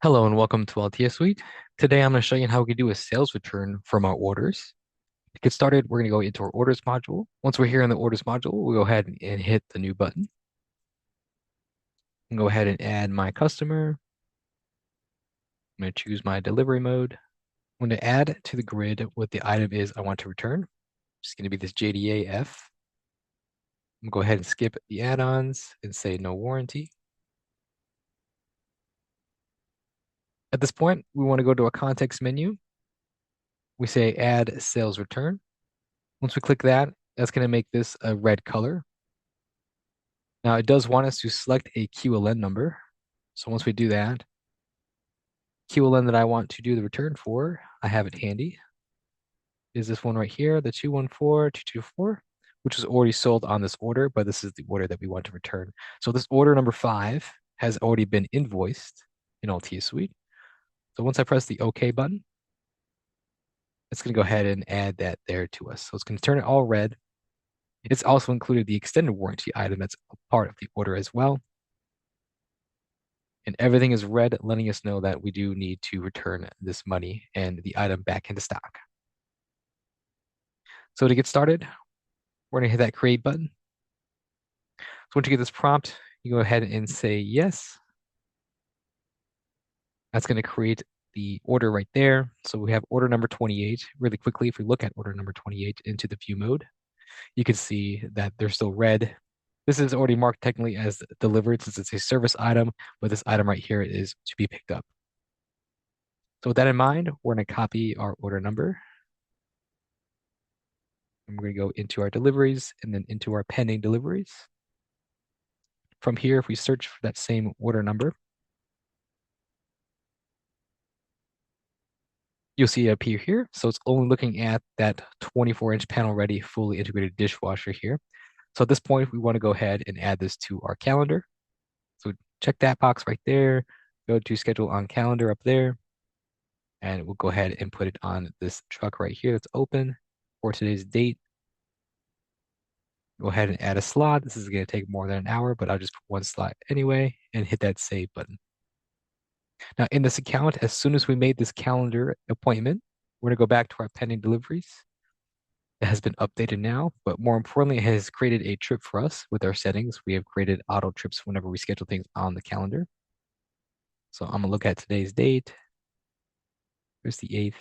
Hello and welcome to AltheaSuite. Today I'm going to show you how we can do a sales return from our orders. To get started, we're going to go into our orders module. Once we're here in the orders module, we'll go ahead and hit the new button and go ahead and add my customer. I'm going to choose my delivery mode. I'm going to add to the grid what the item is I want to return. It's going to be this JDA-F. I'm going to go ahead and skip the add-ons and say no warranty. At this point, we want to go to a context menu. We say add sales return. Once we click that, that's going to make this a red color. Now it does want us to select a QLN number. So once we do that, QLN that I want to do the return for, I have it handy. Is this one right here, the 214224, which was already sold on this order, but this is the order that we want to return. So this order number 5 has already been invoiced in AltheaSuite. So once I press the OK button, it's going to go ahead and add that there to us. So it's going to turn it all red. It's also included the extended warranty item that's a part of the order as well. And everything is red, letting us know that we do need to return this money and the item back into stock. So to get started, we're going to hit that create button. So once you get this prompt, you go ahead and say yes. That's going to create the order right there. So we have order number 28. Really quickly, if we look at order number 28 into the view mode, you can see that they're still red. This is already marked technically as delivered since it's a service item, but this item right here is to be picked up. So with that in mind, we're going to copy our order number. And we're going to go into our deliveries and then into our pending deliveries. From here, if we search for that same order number, you'll see it appear here. So it's only looking at that 24-inch panel ready, fully integrated dishwasher here. So at this point, we want to go ahead and add this to our calendar. So check that box right there, go to schedule on calendar up there, and we'll go ahead and put it on this truck right here that's open for today's date. Go ahead and add a slot. This is going to take more than an hour, but I'll just put one slot anyway and hit that save button. Now in this account, as soon as we made this calendar appointment, we're going to go back to our pending deliveries. It has been updated now, but more importantly, it has created a trip for us with our settings. We have created auto trips whenever we schedule things on the calendar. So I'm going to look at today's date. Here's the 8th.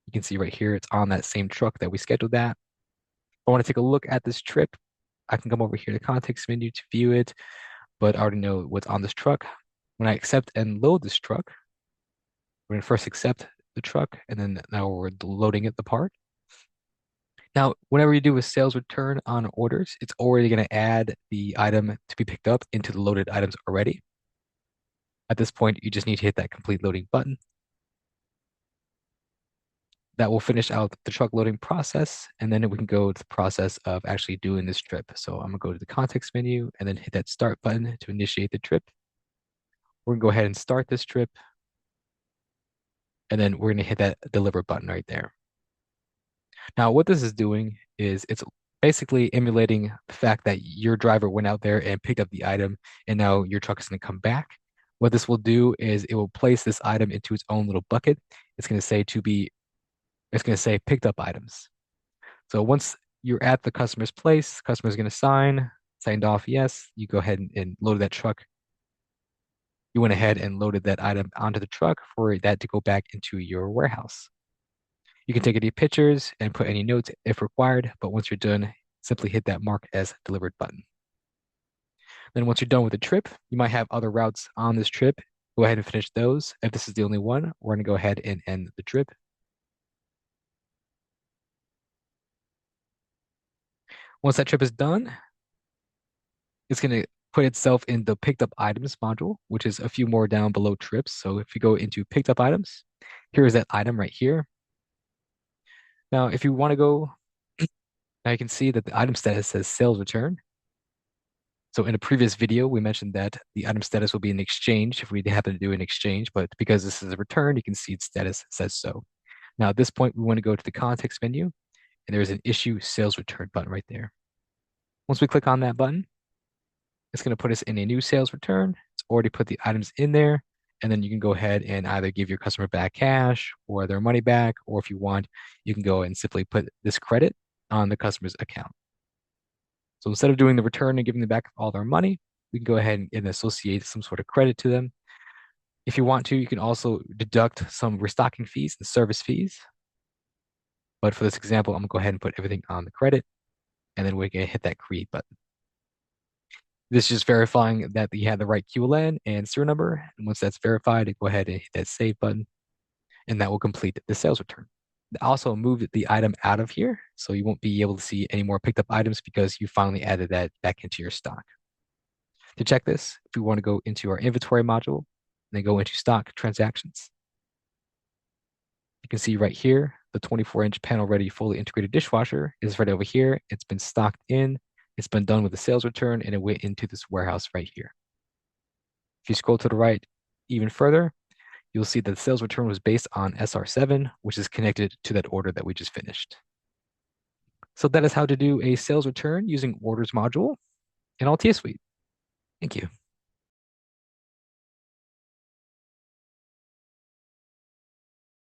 You can see right here, it's on that same truck that we scheduled that. If I want to take a look at this trip, I can come over here to the context menu to view it, but I already know what's on this truck. When I accept and load this truck, we're going to first accept the truck, and then now we're loading it, the part. Now, whenever you do a sales return on orders, it's already going to add the item to be picked up into the loaded items already. At this point, you just need to hit that complete loading button. That will finish out the truck loading process, and then we can go to the process of actually doing this trip. So I'm gonna go to the context menu and then hit that start button to initiate the trip. We're gonna go ahead and start this trip, and then we're gonna hit that deliver button right there. Now, what this is doing is it's basically emulating the fact that your driver went out there and picked up the item, and now your truck is gonna come back. What this will do is it will place this item into its own little bucket. It's gonna say picked up items. So once you're at the customer's place, customer's going to signed off, yes, you go ahead and load that truck. You went ahead and loaded that item onto the truck for that to go back into your warehouse. You can take any pictures and put any notes if required, but once you're done, simply hit that mark as delivered button. Then once you're done with the trip, you might have other routes on this trip. Go ahead and finish those. If this is the only one, we're going to go ahead and end the trip. Once that trip is done, it's going to put itself in the picked up items module, which is a few more down below trips. So if you go into picked up items, here is that item right here. Now, if you want to go, now you can see that the item status says sales return. So in a previous video, we mentioned that the item status will be an exchange if we happen to do an exchange, but because this is a return, you can see its status says so. Now at this point, we want to go to the context menu, and there's an issue sales return button right there. Once we click on that button, it's going to put us in a new sales return. It's already put the items in there, And then you can go ahead and either give your customer back cash or their money back, or if you want, you can go and simply put this credit on the customer's account. So instead of doing the return and giving them back all their money, we can go ahead and associate some sort of credit to them. If you want to, you can also deduct some restocking fees and service fees. But for this example, I'm gonna go ahead and put everything on the credit, and then we can hit that create button. This is just verifying that you have the right QLN and serial number. And once that's verified, go ahead and hit that save button, and that will complete the sales return. I also moved the item out of here, so you won't be able to see any more picked up items because you finally added that back into your stock. To check this, if we want to go into our inventory module, then go into stock transactions. You can see right here, the 24-inch panel ready fully integrated dishwasher is right over here. It's been stocked in, it's been done with the sales return, and it went into this warehouse right here. If you scroll to the right even further, you'll see that the sales return was based on SR7, which is connected to that order that we just finished. So that is how to do a sales return using orders module in AltheaSuite. Thank you.